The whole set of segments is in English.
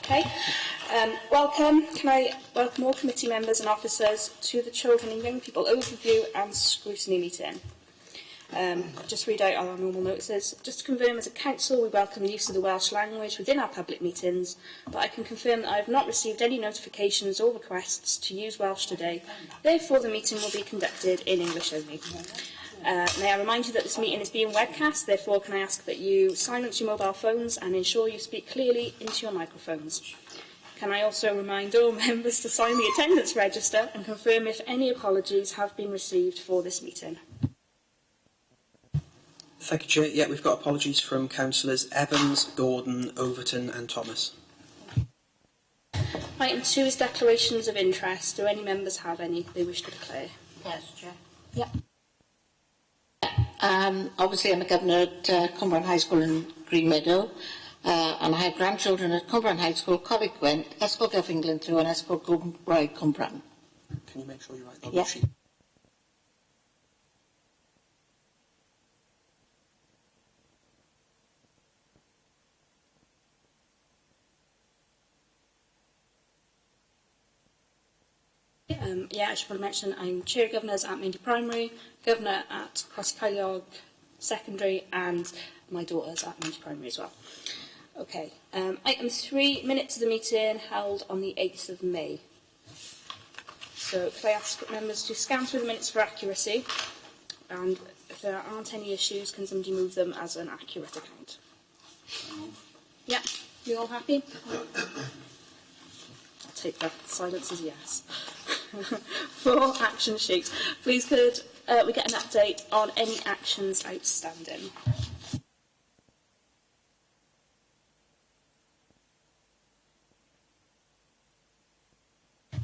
Okay. Welcome. Can I welcome all committee members and officers to the Children and Young People Overview and Scrutiny meeting. Just read out our normal notices. Just to confirm, as a council, we welcome the use of the Welsh language within our public meetings, but I can confirm that I have not received any notifications or requests to use Welsh today. Therefore, the meeting will be conducted in English only. May I remind you that this meeting is being webcast, therefore can I ask that you silence your mobile phones and ensure you speak clearly into your microphones. Can I also remind all members to sign the attendance register and confirm if any apologies have been received for this meeting? Thank you, Chair. Yeah, we've got apologies from Councillors Evans, Gordon, Overton and Thomas. Item 2 is declarations of interest. Do any members have any they wish to declare? Yes, Chair. Yeah. Obviously, I'm a governor at Cumbraen High School in Green Meadow, and I have grandchildren at Cumbraen High School, Coleg Gwent, Ysgol Gylch England through and Ysgol Gymraeg Cumbraen. Can you make sure you write on Yeah. the sheet? I should probably mention I'm Chair Governors at Maindee Primary, Governor at Coscailiog Secondary, and my daughter's at Maindee Primary as well. Okay. Item 3, minutes of the meeting held on the 8th of May. So could I ask members to scan through the minutes for accuracy, and if there aren't any issues, can somebody move them as an accurate account? Yeah, you all happy? I'll take that. Silence is yes. For action sheets, please could we get an update on any actions outstanding?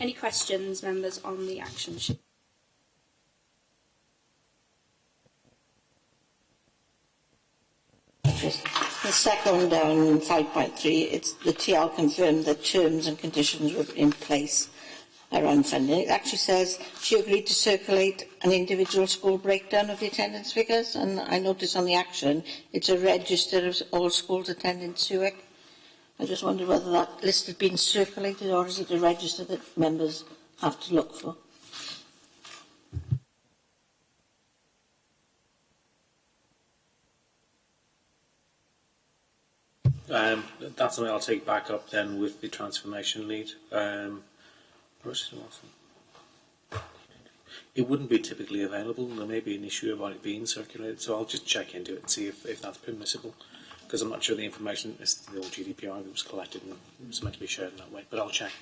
Any questions, members, on the action sheet? The second on 5.3, it's the TL confirmed that terms and conditions were in place around funding. It actually says she agreed to circulate an individual school breakdown of the attendance figures, and I notice on the action it's a register of all schools attending SUEC. I just wondered whether that list had been circulated, or is it a register that members have to look for? That's something I'll take back up then with the transformation lead. It wouldn't be typically available. There may be an issue about it being circulated, so I'll just check into it and see if that's permissible, because I'm not sure the information is the old GDPR that was collected and it was meant to be shared in that way, but I'll check.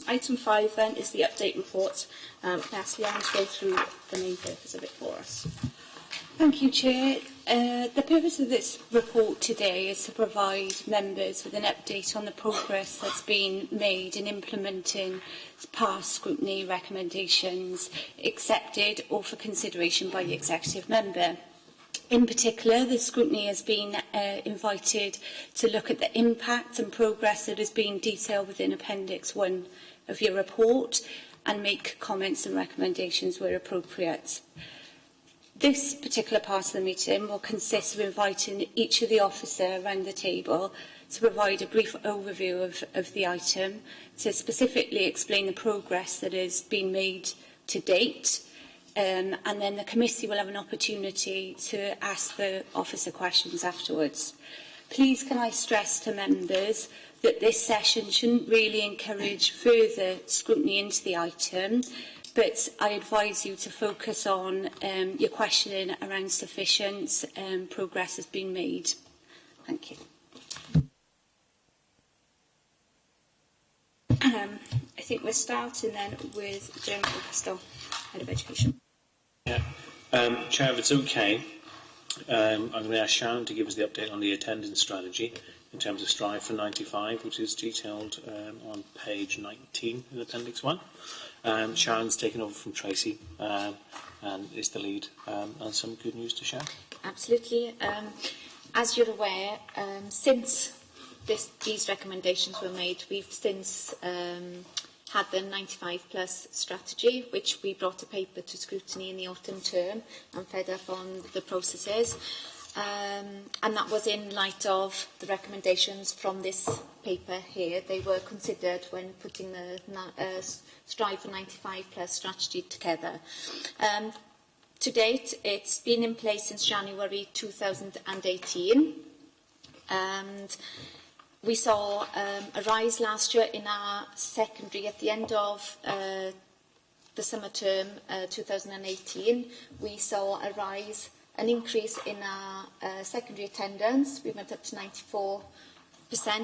Item 5 then is the update report. Can I ask Leanne to go through the main purpose of it for us? Thank you, Chair. The purpose of this report today is to provide members with an update on the progress that's been made in implementing past scrutiny recommendations accepted or for consideration by the executive member. In particular, the scrutiny has been invited to look at the impact and progress that has been detailed within Appendix 1 of your report and make comments and recommendations where appropriate. This particular part of the meeting will consist of inviting each of the officers around the table to provide a brief overview of the item, to specifically explain the progress that has been made to date, and then the committee will have an opportunity to ask the officer questions afterwards. Please can I stress to members that this session shouldn't really encourage further scrutiny into the item, but I advise you to focus on your questioning around sufficient progress has been made. Thank you. I think we're starting then with Jeremy Castell, Head of Education. Yeah. Chair, if it's okay, I'm going to ask Sharon to give us the update on the attendance strategy in terms of Strive for 95, which is detailed on page 19 in Appendix 1. Sharon's taken over from Tracy and is the lead, and some good news to share. Absolutely. As you're aware, since these recommendations were made, we've since had the 95 plus strategy, which we brought to paper to scrutiny in the autumn term and fed up on the processes. and that was in light of the recommendations from this paper here. They were considered when putting the Strive for 95 Plus strategy together. To date, it's been in place since January 2018, and we saw a rise last year in our secondary at the end of the summer term 2018. We saw a rise, an increase in our secondary attendance. We went up to 94%,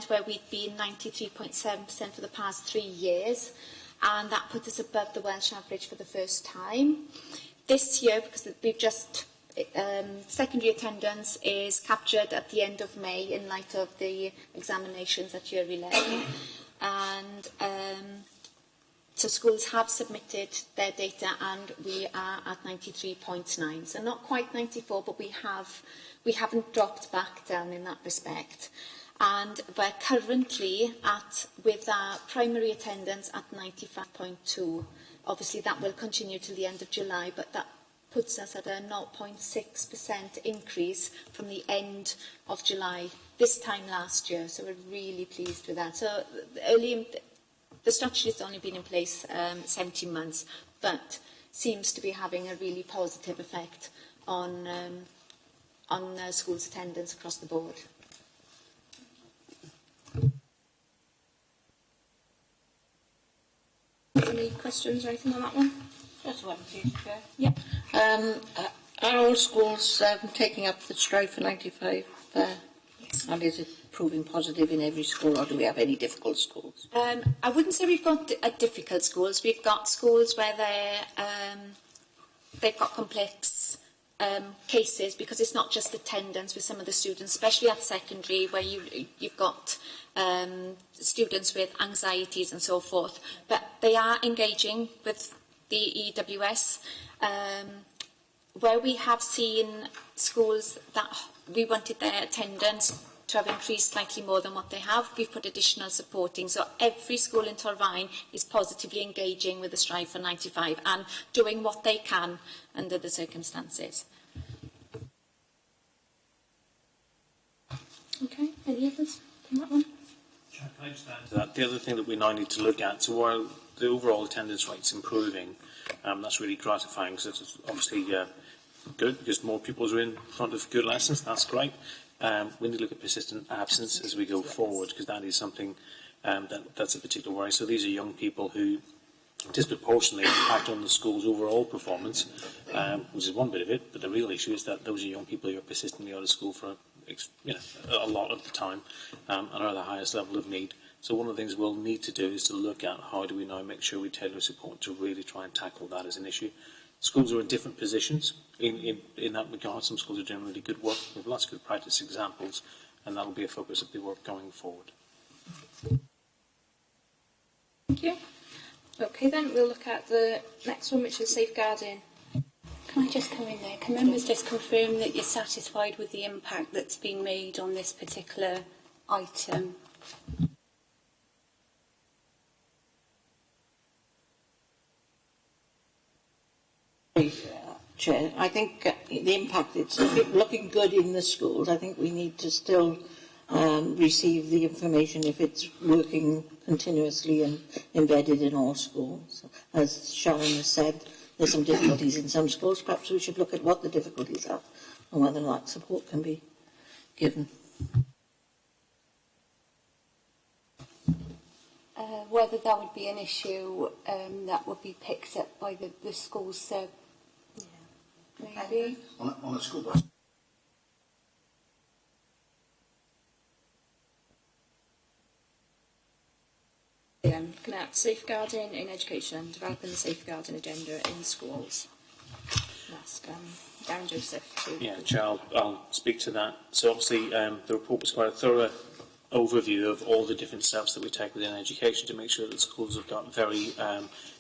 where we'd been 93.7% for the past 3 years, and that put us above the Welsh average for the first time. This year, because we've just secondary attendance is captured at the end of May in light of the examinations at year 11, and so schools have submitted their data, and we are at 93.9. So not quite 94, but we haven't dropped back down in that respect. And we're currently with our primary attendance at 95.2. Obviously, that will continue till the end of July, but that puts us at a 0.6% increase from the end of July this time last year. So we're really pleased with that. So the strategy has only been in place 17 months, but seems to be having a really positive effect on schools' attendance across the board. Any questions or anything on that one? Just one, please, Chair. Yeah. Are all schools taking up the Strive for 95? Yes. And is it proving positive in every school, or do we have any difficult schools? I wouldn't say we've got difficult schools. We've got schools where they've got complex cases, because it's not just attendance with some of the students, especially at secondary, where you've got students with anxieties and so forth. But they are engaging with the EWS, where we have seen schools that we wanted their attendance to have increased slightly more than what they have. We've put additional supporting. So every school in Torfaen is positively engaging with the Strive for 95 and doing what they can under the circumstances. Okay, any others on that one? Can I just add to that? The other thing that we now need to look at, so while the overall attendance rate's improving, that's really gratifying, because it's obviously good, because more pupils are in front of good lessons. That's great. We need to look at persistent absence as we go forward, because that is something that's a particular worry. So these are young people who disproportionately impact on the school's overall performance, which is one bit of it, but the real issue is that those are young people who are persistently out of school for a lot of the time and are at the highest level of need. So one of the things we'll need to do is to look at how do we now make sure we tailor support to really try and tackle that as an issue. Schools are in different positions in that regard. Some schools are doing really good work. We have lots of good practice examples, and that will be a focus of the work going forward. Thank you. Okay, then we'll look at the next one, which is safeguarding. Can I just come in there? Can members just confirm that you're satisfied with the impact that's been made on this particular item? Chair, I think the impact, it's looking good in the schools. I think we need to still receive the information if it's working continuously and embedded in all schools. As Sharon has said, there's some difficulties in some schools. Perhaps we should look at what the difficulties are and whether that support can be given. Whether that would be an issue that would be picked up by the school sub, maybe. On a school bus. Looking at safeguarding in education, developing the safeguarding agenda in schools. Ask Darren Joseph. Yeah, Chair, I'll speak to that. So obviously the report was quite a thorough overview of all the different steps that we take within education to make sure that schools have got very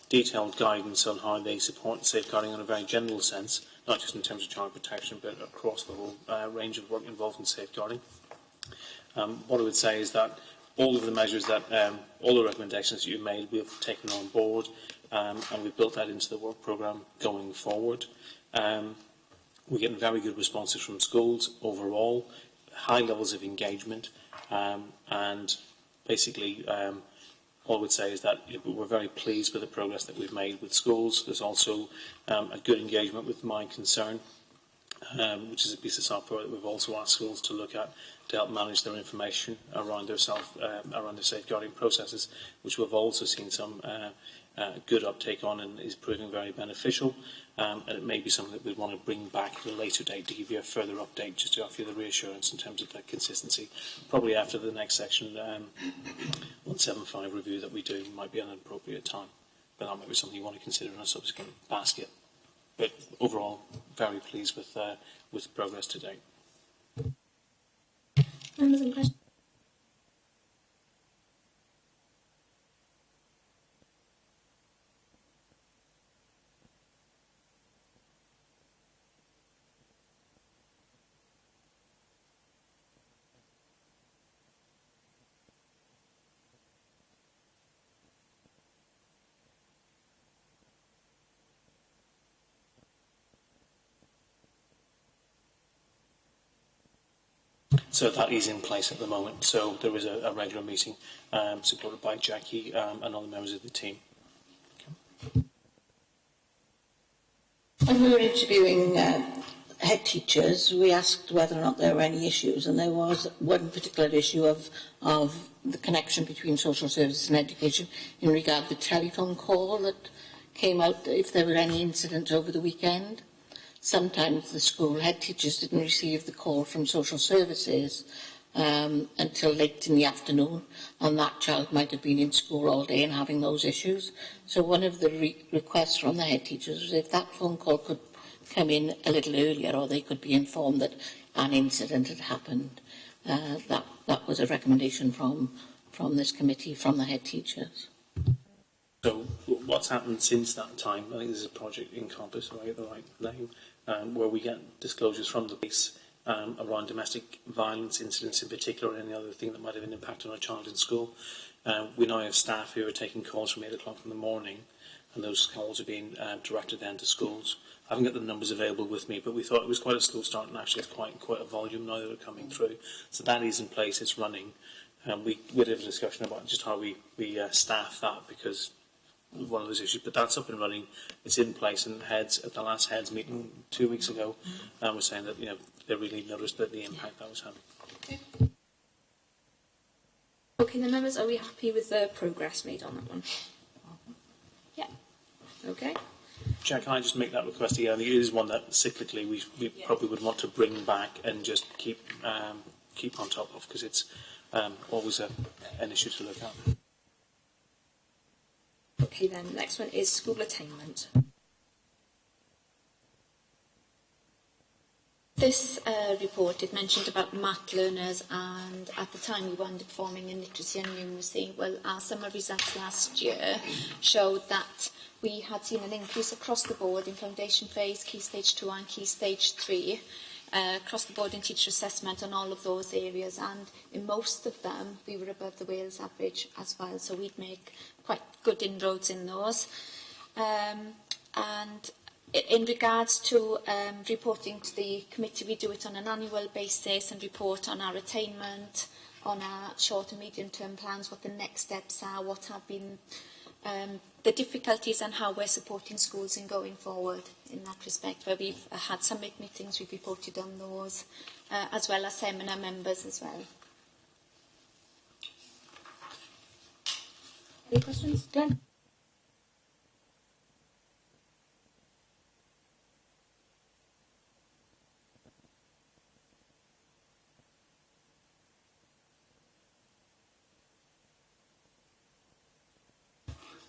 detailed guidance on how they support safeguarding in a very general sense, not just in terms of child protection, but across the whole range of work involved in safeguarding. What I would say is that all of the measures that, all the recommendations that you've made, we've taken on board, and we've built that into the work programme going forward. we're getting very good responses from schools overall, high levels of engagement, and basically all I would say is that we're very pleased with the progress that we've made with schools. There's also a good engagement with My Concern, which is a piece of software that we've also asked schools to look at to help manage their information around their safeguarding processes, which we've also seen some good uptake on and is proving very beneficial. And it may be something that we'd want to bring back at a later date to give you a further update, just to offer you the reassurance in terms of that consistency. Probably after the next section, 175 review that we do might be an appropriate time, but that might be something you want to consider in a subsequent basket. But overall, very pleased with the progress to date. Members and questions? So that is in place at the moment. So there is a regular meeting supported by Jackie and other members of the team. Okay. When we were interviewing head teachers, we asked whether or not there were any issues, and there was one particular issue of the connection between social services and education in regard to the telephone call that came out if there were any incidents over the weekend. Sometimes the school head teachers didn't receive the call from social services until late in the afternoon, and that child might have been in school all day and having those issues. So one of the requests from the head teachers was if that phone call could come in a little earlier, or they could be informed that an incident had happened. That was a recommendation from this committee, from the head teachers. So what's happened since that time, I think this is a project Encompass, if I get the right name, where we get disclosures from the police around domestic violence incidents in particular, or any other thing that might have an impact on a child in school. We now have staff who are taking calls from 8 o'clock in the morning, and those calls are being directed then to schools. I haven't got the numbers available with me, but we thought it was quite a slow start, and actually it's quite a volume now that are coming through. So that is in place, it's running. We would have a discussion about just how we staff that, because one of those issues, but that's up and running, it's in place, and heads at the last heads meeting 2 weeks ago were saying that they really noticed that the impact that was having. Okay, then members, are we happy with the progress made on that one? Yeah. Okay. Jack, can I just make that request again? It is one that cyclically we probably would want to bring back and just keep on top of, because it's always an issue to look at. Okay, then next one is school attainment. This report, it mentioned about math learners, and at the time we wanted forming in literacy and numeracy. Well, our summer results last year showed that we had seen an increase across the board in foundation phase, Key Stage 2 and Key Stage 3, across the board in teacher assessment on all of those areas, and in most of them we were above the Wales average as well, so we'd make quite good inroads in those. And in regards to reporting to the committee, we do it on an annual basis and report on our attainment, on our short and medium term plans, what the next steps are, what have been the difficulties, and how we're supporting schools in going forward in that respect. Where we've had summit meetings, we've reported on those, as well as seminar members as well. Any questions? Glenn?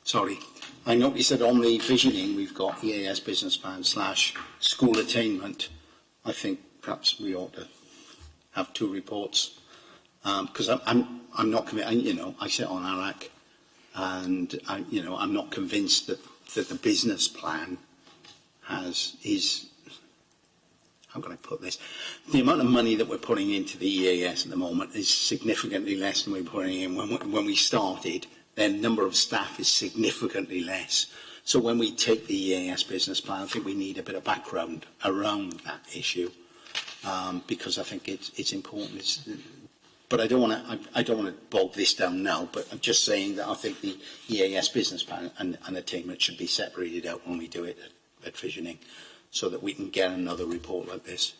Sorry, I noticed that on the visioning we've got EAS business plan / school attainment. I think perhaps we ought to have 2 reports, because I'm not convinced. I sit on ARAC, and I'm not convinced that the business plan is. How can I put this? The amount of money that we're putting into the EAS at the moment is significantly less than we were putting in when we started. Their number of staff is significantly less. So when we take the EAS business plan, I think we need a bit of background around that issue, because I think it's important. But I don't want to bog this down now. But I'm just saying that I think the EAS business plan and attainment should be separated out when we do it at visioning, so that we can get another report like this.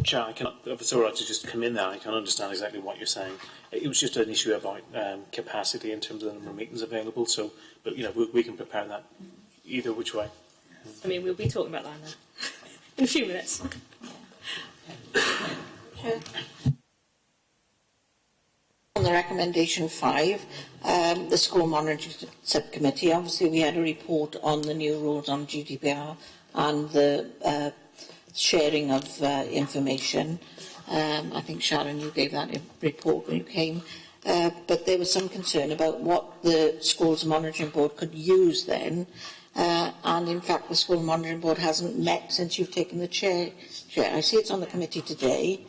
Chair, if it's all right to just come in there, I can understand exactly what you're saying. It was just an issue about capacity in terms of the number of meetings available. So, but you know, we can prepare that either which way. I mean, we'll be talking about that now in a few minutes. Sure. On the recommendation 5, the school monitoring subcommittee, obviously we had a report on the new rules on GDPR and the sharing of information. I think, Sharon, you gave that report when you came. But there was some concern about what the Schools Monitoring Board could use then. And in fact, the School Monitoring Board hasn't met since you've taken the chair. I see it's on the committee today,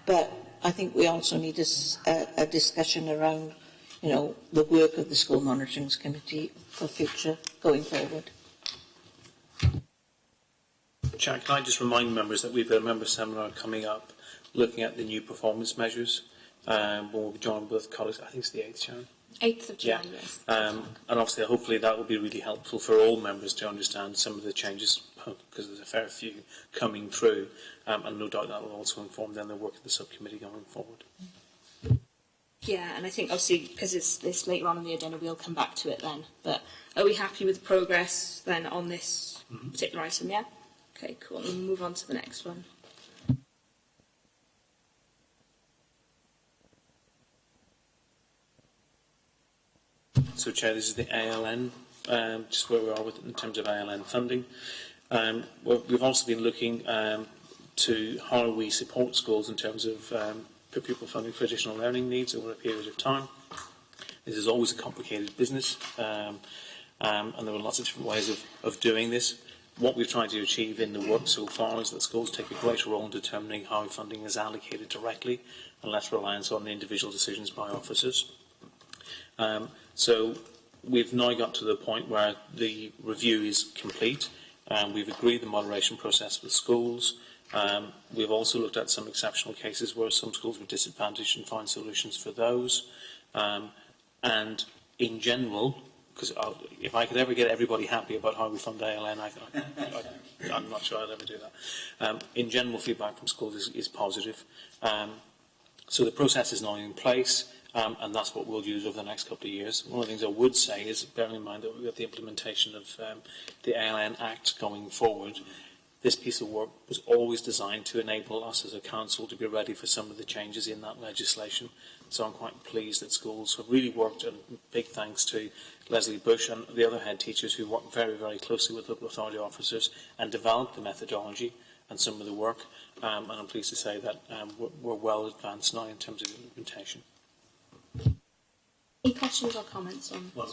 but I think we also need a discussion around, you know, the work of the School Monitoring Committee for future going forward. Chair, can I just remind members that we've got a member seminar coming up looking at the new performance measures. We'll be joined with colleagues, I think it's the 8th, Sharon? 8th of July, yes. And obviously, hopefully that will be really helpful for all members to understand some of the changes, because there's a fair few coming through, and no doubt that will also inform then the work of the subcommittee going forward. Yeah, and I think obviously because it's later on in the agenda, we'll come back to it then. But are we happy with the progress then on this particular item? Yeah. Okay, cool. We'll move on to the next one. So, Chair, this is the ALN, just where we are with it in terms of ALN funding. We've also been looking to how we support schools in terms of pupil funding for additional learning needs over a period of time. This is always a complicated business, and there are lots of different ways of doing this. What we've tried to achieve in the work so far is that schools take a greater role in determining how funding is allocated directly and less reliance on individual decisions by officers. So we've now got to the point where the review is complete. We've agreed the moderation process with schools. We've also looked at some exceptional cases where some schools were disadvantaged and found solutions for those. And in general, because if I could ever get everybody happy about how we fund ALN, I'm not sure I'd ever do that. In general, feedback from schools is positive. So the process is now in place. And that's what we'll use over the next couple of years. One of the things I would say is, bearing in mind that we've got the implementation of the ALN Act going forward, this piece of work was always designed to enable us as a council to be ready for some of the changes in that legislation. So I'm quite pleased that schools have really worked, and big thanks to Leslie Bush and the other head teachers who worked very, very closely with local authority officers and developed the methodology and some of the work. And I'm pleased to say that we're well advanced now in terms of implementation. Any questions or comments on? Well,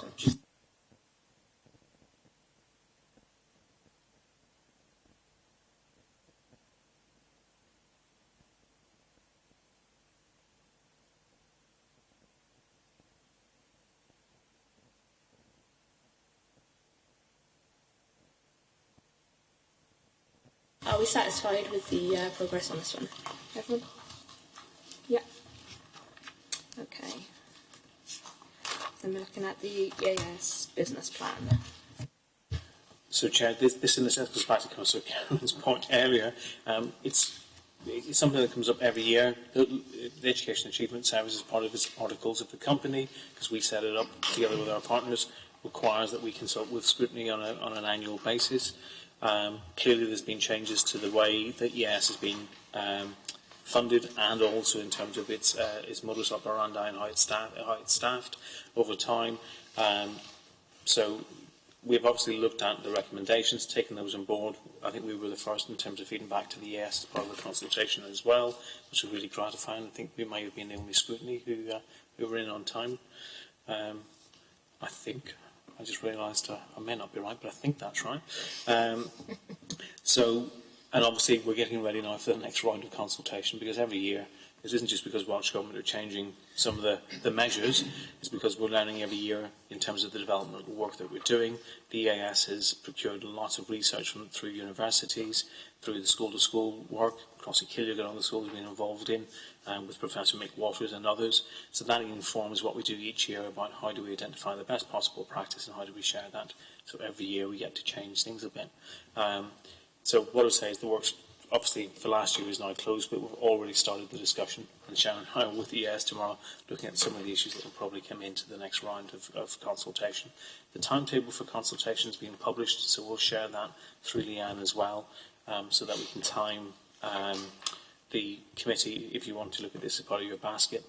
Are we satisfied with the progress on this one? Everyone? Yeah. Okay. Then we're looking at the EAS business plan. So, Chair, this in a sense goes back to Councillor Cameron's point earlier. It's something that comes up every year. The Education Achievement Service, as part of its articles of the company, because we set it up together with our partners, requires that we consult with scrutiny on an annual basis. Clearly, there's been changes to the way that EAS has been funded, and also in terms of its modus operandi and how it's staffed over time. So we've obviously looked at the recommendations, taken those on board. I think we were the first in terms of feeding back to the ES as part of the consultation as well, which was really gratifying. I think we may have been the only scrutiny who were in on time. I think, I just realised I may not be right, but I think that's right. So And obviously we're getting ready now for the next round of consultation, because every year, this isn't just because Welsh Government are changing some of the measures, it's because we're learning every year in terms of the development work that we're doing. The EAS has procured lots of research through universities, through the school-to-school work. Crossy Killian and other schools have been involved in, with Professor Mick Waters and others. So that informs what we do each year about how do we identify the best possible practice and how do we share that. So every year we get to change things a bit. So what I would say is the work's obviously for last year is now closed, but we've already started the discussion, and Sharon and I will with the EAS tomorrow looking at some of the issues that will probably come into the next round of consultation. The timetable for consultation has been published, so we'll share that through Leanne as well, so that we can time the committee, if you want to look at this as part of your basket,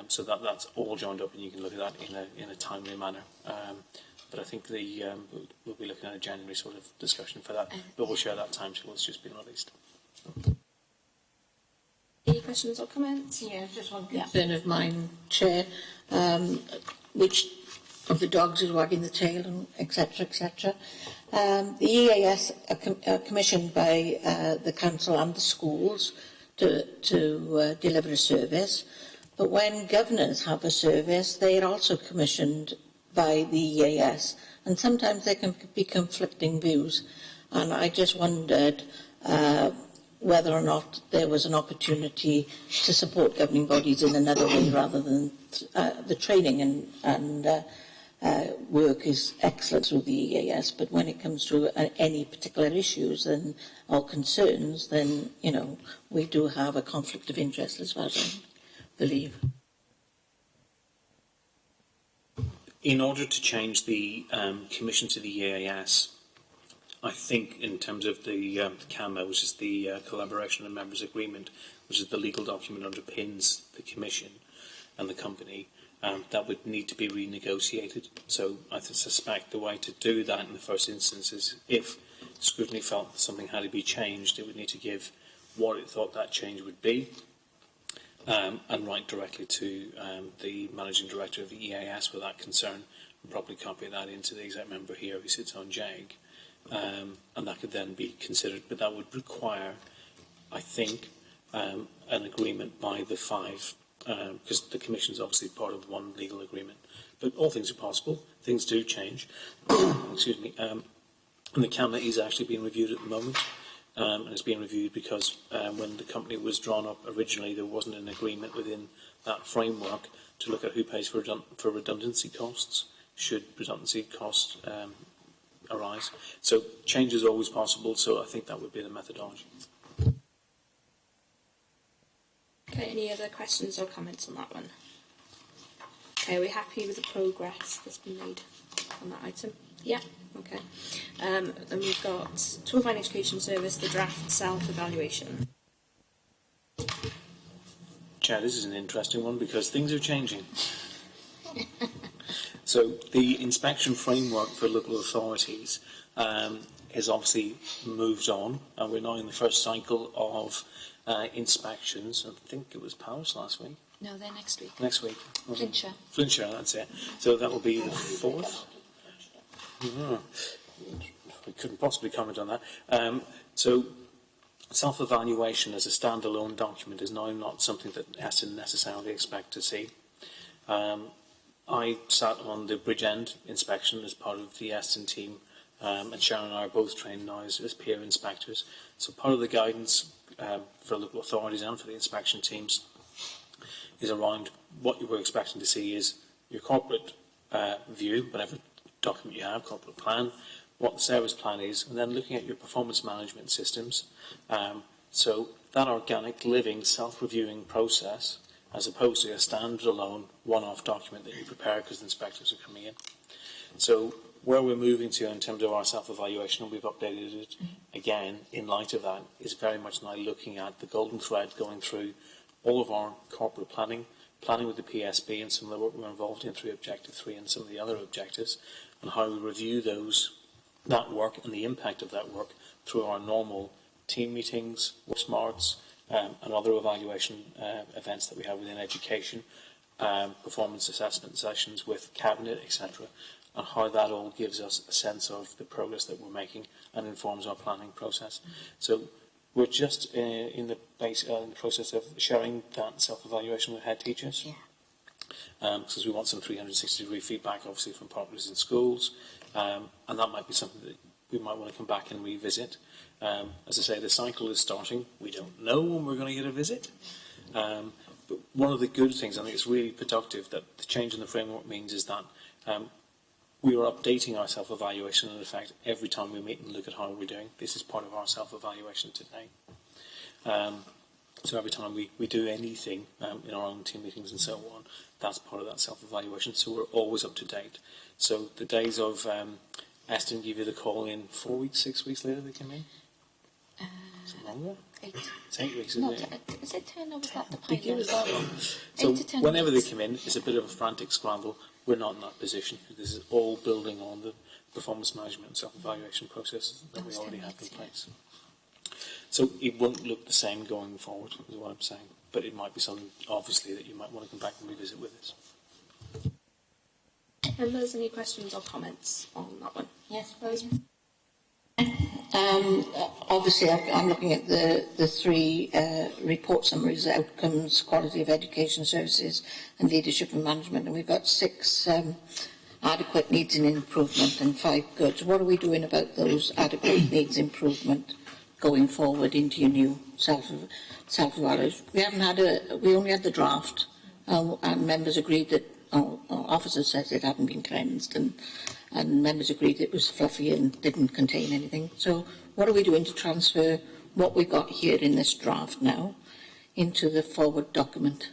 so that that's all joined up and you can look at that in a timely manner. But I think we'll be looking at a January sort of discussion for that. But we'll share that timetable. It's just been released. Any questions or comments? Yeah, just one concern of mine, Chair. Which of the dogs is wagging the tail, and etc., etc. The EAS are commissioned by the council and the schools to deliver a service. But when governors have a service, they are also commissioned by the EAS, and sometimes there can be conflicting views. And I just wondered whether or not there was an opportunity to support governing bodies in another way rather than the training and work is excellent through the EAS, but when it comes to any particular issues or concerns, then, you know, we do have a conflict of interest as well, I believe. In order to change the commission to the EAS, I think in terms of the CAMA, which is the Collaboration and Members Agreement, which is the legal document underpins the commission and the company, that would need to be renegotiated. So I suspect the way to do that in the first instance is if scrutiny felt that something had to be changed, it would need to give what it thought that change would be, and write directly to the Managing Director of the EAS with that concern, and probably copy that into the exec member here who sits on JEG, and that could then be considered. But that would require, I think, an agreement by the five, because the Commission is obviously part of one legal agreement. But all things are possible. Things do change. Excuse me. And the CAMA is actually being reviewed at the moment. And it's being reviewed because when the company was drawn up originally, there wasn't an agreement within that framework to look at who pays for redundancy costs, should redundancy costs arise. So change is always possible, so I think that would be the methodology. Okay, any other questions or comments on that one? Okay, are we happy with the progress that's been made on that item? Yeah. Okay. Then we've got Torfaen Education Service, the draft self-evaluation. Chair, this is an interesting one because things are changing. So the inspection framework for local authorities has obviously moved on, and we're now in the first cycle of inspections. I think it was Powers last week. No, they're next week. Next week. Flintshire. Flintshire, that's it. So that will be the 4th. Oh, we couldn't possibly comment on that. So self-evaluation as a standalone document is now not something that Eston necessarily expect to see. I sat on the Bridgend inspection as part of the Eston team, and Sharon and I are both trained now as peer inspectors. So part of the guidance for local authorities and for the inspection teams is around what you were expecting to see is your corporate view, whatever document you have, corporate plan, what the service plan is, and then looking at your performance management systems. So that organic living, self-reviewing process, as opposed to a standalone one-off document that you prepare because the inspectors are coming in. So where we're moving to in terms of our self-evaluation, and we've updated it again in light of that, is very much now looking at the golden thread going through all of our corporate planning with the PSB and some of the work we're involved in through Objective 3 and some of the other objectives, and how we review that work and the impact of that work through our normal team meetings, work smarts, and other evaluation events that we have within education, performance assessment sessions with Cabinet, etc. and how that all gives us a sense of the progress that we're making and informs our planning process. So we're just in the process of sharing that self-evaluation with head teachers. Yeah. Because we want some 360-degree feedback, obviously, from partners in schools, and that might be something that we might want to come back and revisit. As I say, the cycle is starting. We don't know when we're going to get a visit. But one of the good things, I think it's really productive, that the change in the framework means is that we are updating our self-evaluation, in effect, every time we meet and look at how we're doing. This is part of our self-evaluation today. So every time we do anything in our own team meetings and so on, that's part of that self-evaluation. So we're always up to date. So the days of Eston give you the call in 4 weeks, 6 weeks later they come in? Is it longer? 8. It's 8 weeks, isn't it? Is it 10 or was that the I think it was pilot? that long. 8 So to 10 whenever weeks. they come in, it's a bit of a frantic scramble. We're not in that position. This is all building on the performance management and self-evaluation processes that we already have in place. So it won't look the same going forward, is what I'm saying. But it might be something, obviously, that you might want to come back and revisit with us. Members, any questions or comments on that one? Yes, Rose. Obviously, I'm looking at the three report summaries: outcomes, quality of education services, and leadership and management. And we've got 6 adequate needs and improvement and 5 goods. What are we doing about those adequate needs improvement going forward into your new self-evaluation? We only had the draft, and members agreed that officers said it hadn't been cleansed, and members agreed it was fluffy and didn't contain anything. So what are we doing to transfer what we've got here in this draft now into the forward document?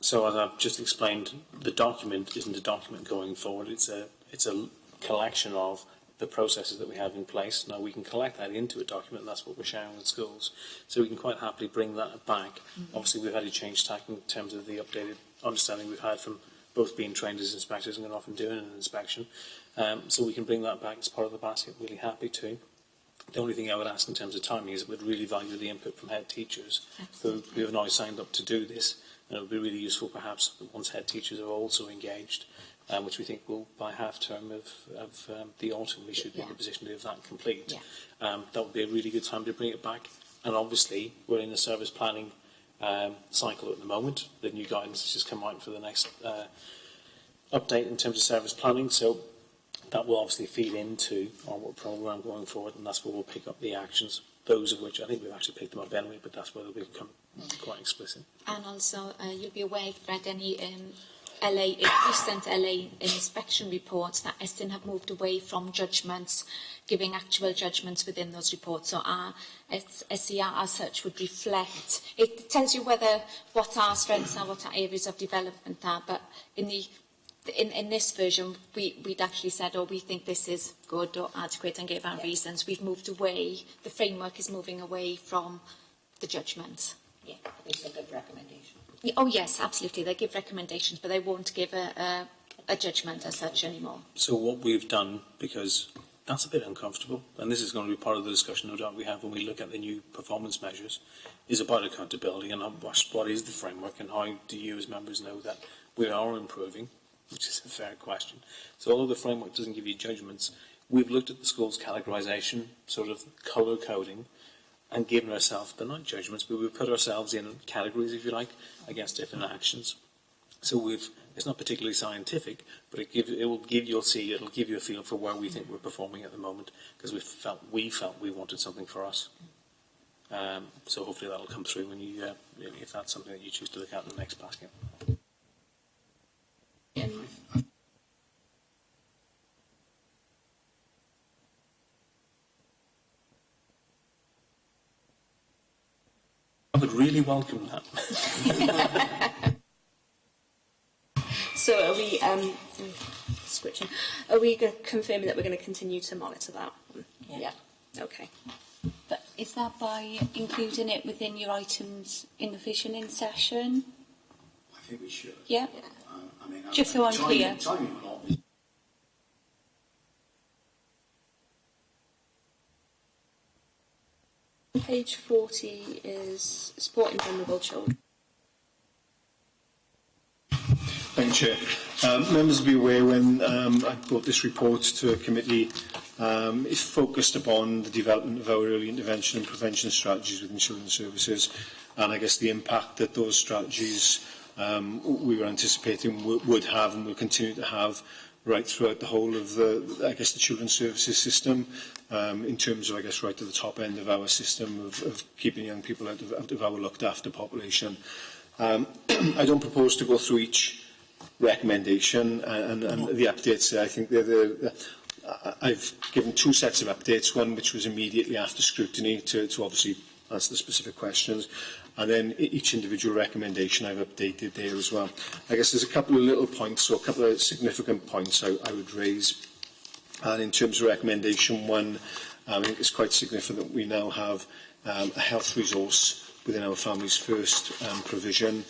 So as I've just explained, the document isn't a document going forward. It's a collection of the processes that we have in place. Now we can collect that into a document, and that's what we're sharing with schools. So we can quite happily bring that back. Obviously we've had to change tack in terms of the updated understanding we've had from both being trained as inspectors and going off and doing an inspection. So we can bring that back as part of the basket, really happy to. The only thing I would ask in terms of timing is that we'd really value the input from head teachers who have now signed up to do this, and it would be really useful perhaps that once head teachers are also engaged, which we think will by half term of the autumn we should be in a position to have that complete. That would be a really good time to bring it back. And obviously we're in the service planning cycle at the moment. The new guidance has just come out for the next update in terms of service planning, so that will obviously feed into our work programme going forward, and that's where we'll pick up the actions, those of which I think we've actually picked them up anyway, but that's where they'll become quite explicit. And also, you'll be aware if you've read any recent LA inspection reports that Eston have moved away from judgments, giving actual judgments within those reports. So our SER as such would reflect, it tells you what our strengths are, what our areas of development are, but in this version, we'd actually said, we think this is good or adequate and gave our reasons. We've moved away, the framework is moving away from the judgments. Yeah, it's a good recommendation. Yeah, oh yes, absolutely. They give recommendations, but they won't give a judgment as such anymore. So what we've done, because that's a bit uncomfortable, and this is going to be part of the discussion, no doubt, we have when we look at the new performance measures, is about accountability and what is the framework and how do you as members know that we are improving, which is a fair question. So although the framework doesn't give you judgments, we've looked at the school's categorisation, sort of colour coding, and given ourselves, they're not judgments, but we've put ourselves in categories, if you like, against different actions. So it's not particularly scientific, but it'll give you a feel for where we think we're performing at the moment, because we felt we wanted something for us. So hopefully that'll come through when you, if that's something that you choose to look at in the next basket. I would really welcome that. So are we switching? Are we confirming that we're going to continue to monitor that? Yeah. Okay. But is that by including it within your items in the visioning session? I think we should. Yeah. I mean, Just so I'm clear. Timing will not be. Page 40 is supporting vulnerable children. Thank you, Chair. Members will be aware when I brought this report to a committee, it's focused upon the development of our early intervention and prevention strategies within children's services, and I guess the impact that those strategies we were anticipating would have and will continue to have right throughout the whole of the children's services system, in terms of, right to the top end of our system of keeping young people out of our looked after population. I don't propose to go through each recommendation and the updates. I think I've given two sets of updates, one which was immediately after scrutiny to obviously answer the specific questions, and then each individual recommendation I've updated there as well. I guess there's a couple of little points, or a couple of significant points I would raise. And in terms of recommendation one, I think it's quite significant that we now have a health resource within our Families First provision,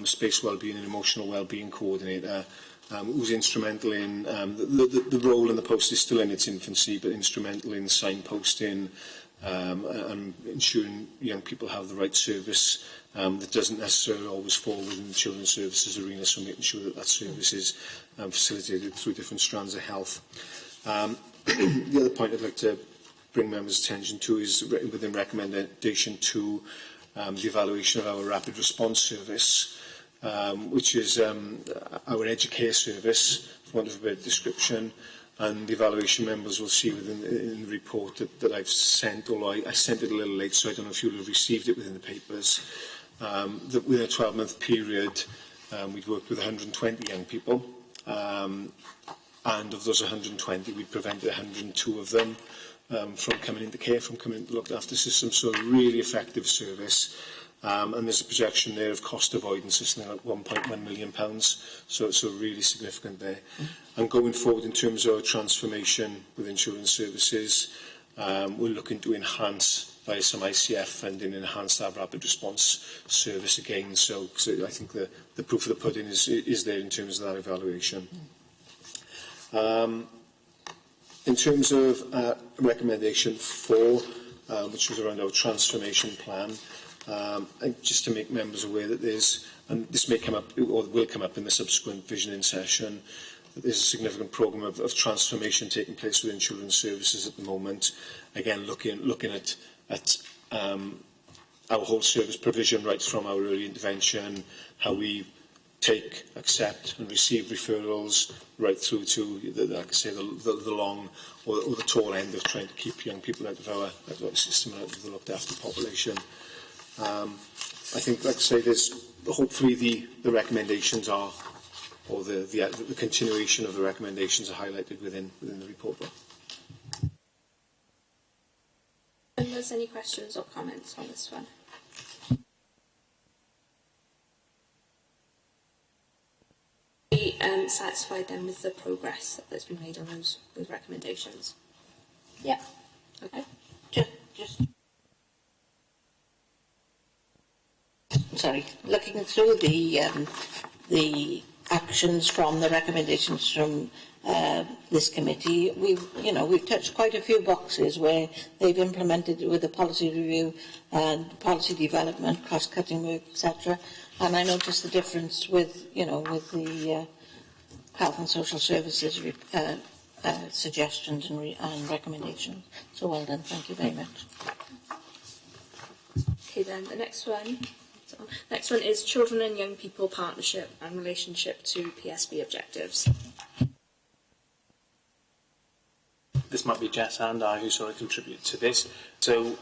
space wellbeing and emotional wellbeing coordinator, who's instrumental in the role and the post is still in its infancy, but instrumental in signposting and ensuring young people have the right service that doesn't necessarily always fall within the children's services arena, so making sure that service is facilitated through different strands of health. The other point I'd like to bring members' attention to is within recommendation 2, the evaluation of our rapid response service, which is our Educare service, for want of a better description. And the evaluation members will see within in the report that I've sent, although I sent it a little late, so I don't know if you'll have received it within the papers, that within a 12-month period, we'd worked with 120 young people, and of those 120, we prevented 102 of them from coming into care, from coming into looked after system. So a really effective service. And there's a projection there of cost avoidance of something like £1.1 million. So really significant there. And going forward in terms of our transformation within children's services, we're looking to enhance via some ICF funding, enhance that rapid response service again. So I think the proof of the pudding is there in terms of that evaluation. In terms of recommendation 4, which was around our transformation plan, and just to make members aware that and this may come up, or will come up in the subsequent visioning session, that there's a significant programme of transformation taking place within children's services at the moment. Again, looking at our whole service provision, right from our early intervention, how we take, accept and receive referrals, right through to the long or the tall end of trying to keep young people out of our system and out of the looked after population. I think, like I say, hopefully the recommendations are, or the continuation of the recommendations are highlighted within the report book. Members, any questions or comments on this one? Satisfied then with the progress that's been made on those recommendations? Yeah. Okay. Just sorry, looking through the actions from the recommendations from this committee, we've touched quite a few boxes where they've implemented it with the policy review and policy development, cross-cutting work, etc. And I noticed the difference with the health and social services suggestions and recommendations. So well done. Thank you very much. Okay, then the next one. Next one is Children and Young People Partnership and Relationship to PSB Objectives. This might be Jess and I who sort of contribute to this. So,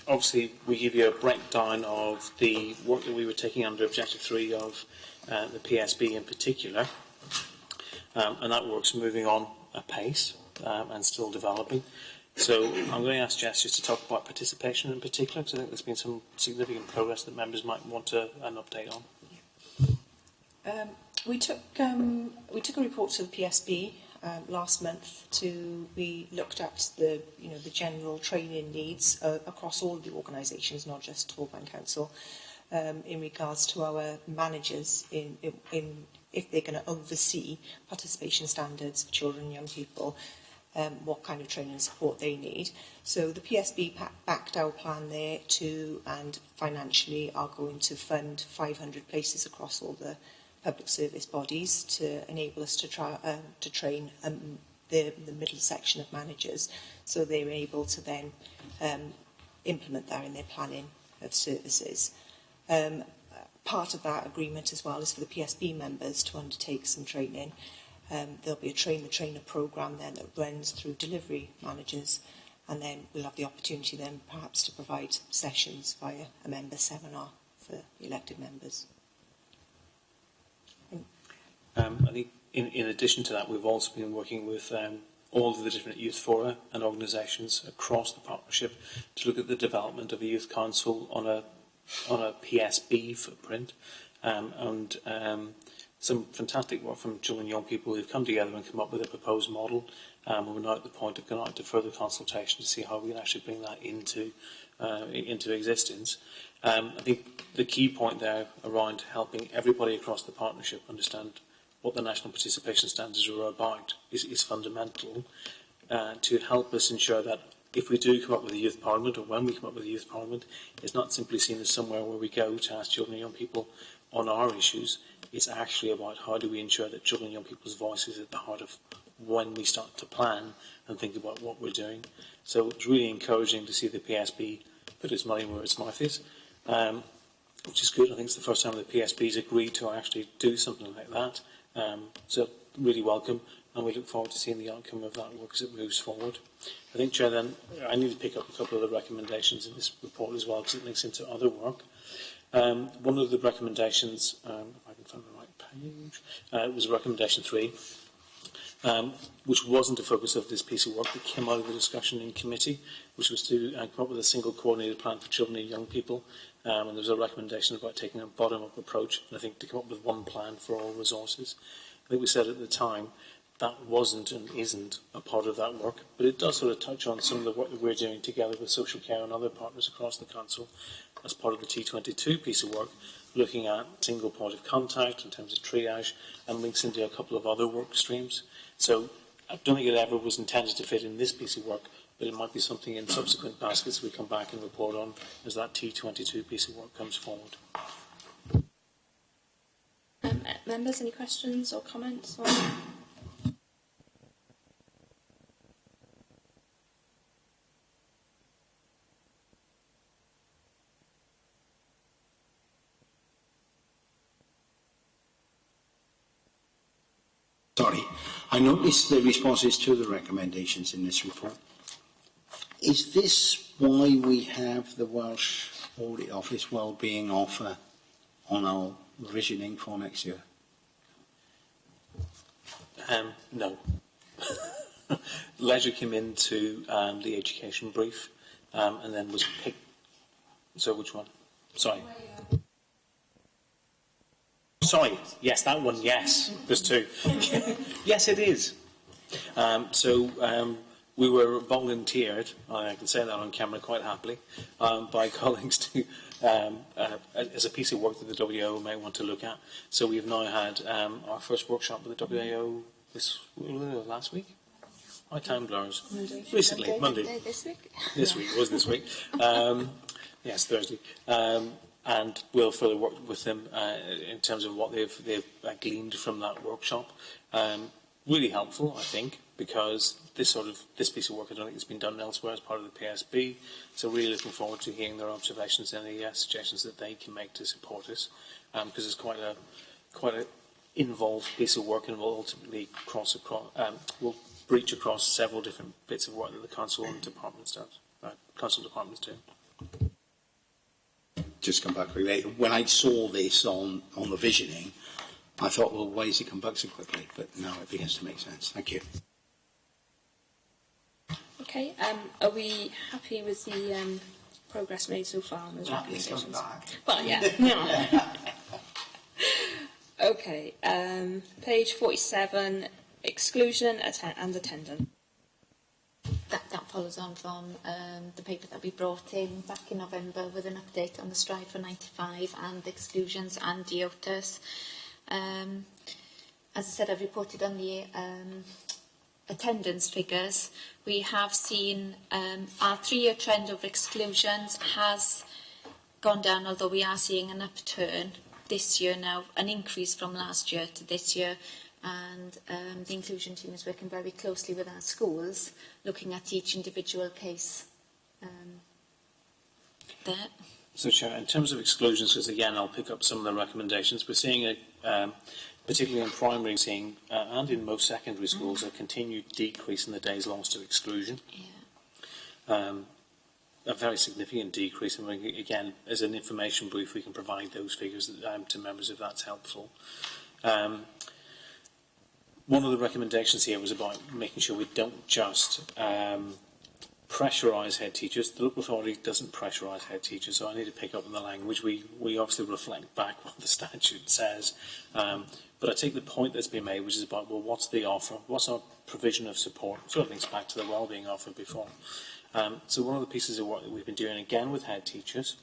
obviously, we give you a breakdown of the work that we were taking under Objective 3 of the PSB in particular, and that work's moving on apace and still developing. So I'm going to ask Jess just to talk about participation in particular, because I think there's been some significant progress that members might want an update on. We took a report to the PSB last month. We looked at the general training needs across all the organisations, not just Torfaen Council, in regards to our managers in if they're going to oversee participation standards for children and young people. What kind of training and support they need. So the PSB backed our plan there and financially are going to fund 500 places across all the public service bodies to enable us to train the middle section of managers, so they're able to then implement that in their planning of services. Part of that agreement as well is for the PSB members to undertake some training. There'll be a train-the-trainer programme then that runs through delivery managers, and then we'll have the opportunity then perhaps to provide sessions via a member seminar for elected members. I think in addition to that, we've also been working with all of the different youth fora and organisations across the partnership to look at the development of a youth council on a PSB footprint, and some fantastic work from children and young people who've come together and come up with a proposed model. We're now at the point of going out to further consultation to see how we can actually bring that into existence. I think the key point there around helping everybody across the partnership understand what the national participation standards are about is fundamental to help us ensure that if we do come up with a youth parliament, or when we come up with a youth parliament, it's not simply seen as somewhere where we go to ask children and young people on our issues. It's actually about how do we ensure that children and young people's voices are at the heart of when we start to plan and think about what we're doing. So it's really encouraging to see the PSB put its money where its mouth is, which is good. I think it's the first time the PSB's agreed to actually do something like that. So really welcome, and we look forward to seeing the outcome of that work as it moves forward. I think, Chair, then I need to pick up a couple of the recommendations in this report as well, because it links into other work. One of the recommendations, if I can find the right page, was recommendation 3, which wasn't a focus of this piece of work, but came out of the discussion in committee, which was to come up with a single coordinated plan for children and young people. And there was a recommendation about taking a bottom-up approach, and I think to come up with one plan for all resources. I think we said at the time that wasn't and isn't a part of that work, but it does sort of touch on some of the work that we're doing together with social care and other partners across the council as part of the T22 piece of work, looking at single point of contact in terms of triage and links into a couple of other work streams. So I don't think it ever was intended to fit in this piece of work, but it might be something in subsequent baskets we come back and report on as that T22 piece of work comes forward. Members, any questions or comments on? Sorry, I noticed the responses to the recommendations in this report. Is this why we have the Welsh Audit Office Wellbeing offer on our visioning for next year? No. Leisure came into the education brief and then was picked. So which one? Sorry. Sorry, yes, that one, yes. There's two. Yes, it is. We were volunteered, I can say that on camera quite happily, by colleagues to, as a piece of work that the WAO may want to look at. So we've now had our first workshop with the WAO last week? My time blurs. Recently, Monday. This week? This week, it was this week. Yes, Thursday. And we'll further work with them in terms of what they've gleaned from that workshop. Really helpful, I think, because this piece of work I don't think has been done elsewhere as part of the PSB. So really looking forward to hearing their observations and any suggestions that they can make to support us, because it's quite a involved piece of work and will ultimately will breach across several different bits of work that the council and departments does. Council departments do. Just come back quickly. When I saw this on the visioning, I thought, well, why has it come back so quickly? But now it begins to make sense. Thank you. Okay, are we happy with the progress made so far on those recommendations? Well, yeah. Okay, page 47, exclusion and attendance. That follows on from the paper that we brought in back in November with an update on the Strive for 95 and exclusions and DEOTAS. As I said, I've reported on the attendance figures. We have seen our 3-year trend of exclusions has gone down, although we are seeing an upturn. this year now, an increase from last year to this year, and the inclusion team is working very closely with our schools, looking at each individual case there. So, Chair, in terms of exclusions, because again, I'll pick up some of the recommendations. We're seeing, particularly in primary, and in most secondary schools, a continued decrease in the days lost to exclusion. Yeah. A very significant decrease. And again, as an information brief, we can provide those figures to members if that's helpful. One of the recommendations here was about making sure we don't just pressurise head teachers. The local authority doesn't pressurise head teachers, so I need to pick up on the language. We obviously reflect back what the statute says, but I take the point that's been made, which is about, well, what's the offer? What's our provision of support? Sort of links back to the wellbeing offer before. So one of the pieces of work that we've been doing, again with head teachers,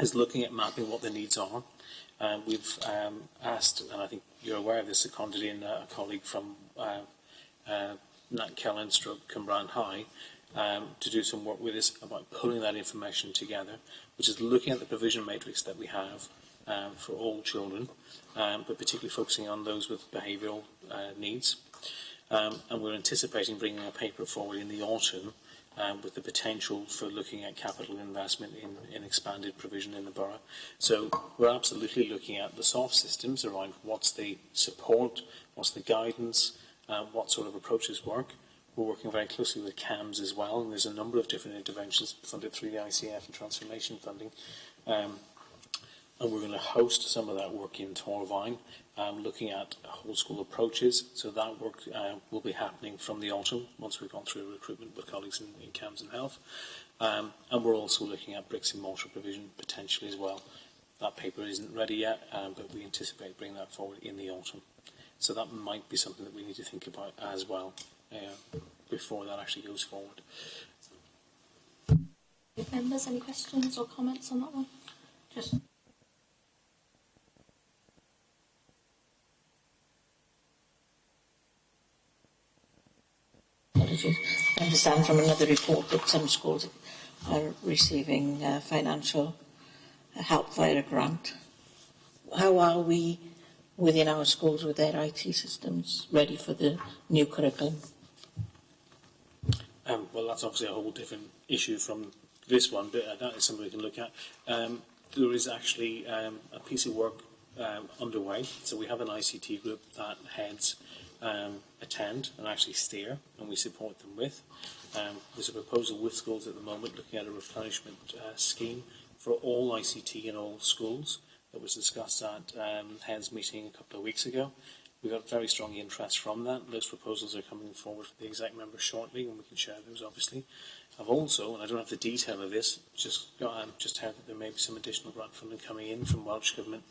is looking at mapping what their needs are. We've asked, and I think you're aware of this, seconded in a colleague from Nat Kellen stroke Cumbrae High, to do some work with us about pulling that information together, which is looking at the provision matrix that we have for all children, but particularly focusing on those with behavioural needs. And we're anticipating bringing a paper forward in the autumn with the potential for looking at capital investment in expanded provision in the borough. So we're absolutely looking at the soft systems around what's the support, what's the guidance, what sort of approaches work. We're working very closely with CAMS as well, and there's a number of different interventions funded through the ICF and transformation funding. And we're going to host some of that work in Torvine, looking at whole school approaches. So that work will be happening from the autumn, once we've gone through recruitment with colleagues in CAMS and Health. And we're also looking at bricks and mortar provision potentially as well. That paper isn't ready yet, but we anticipate bringing that forward in the autumn. So that might be something that we need to think about as well before that actually goes forward. Members, any questions or comments on that one? Just. Apologies. I understand from another report that some schools are receiving financial help via a grant. How are we within our schools with their IT systems ready for the new curriculum? Well, that's obviously a whole different issue from this one, but that is something we can look at. There is actually a piece of work underway. So we have an ICT group that heads attend and actually steer, and we support them with. There's a proposal with schools at the moment looking at a replenishment scheme for all ICT in all schools that was discussed at heads meeting a couple of weeks ago. We got very strong interest from that. Those proposals are coming forward for the exec members shortly, and we can share those obviously. I've also, and I don't have the detail of this, just heard that there may be some additional grant funding coming in from Welsh Government,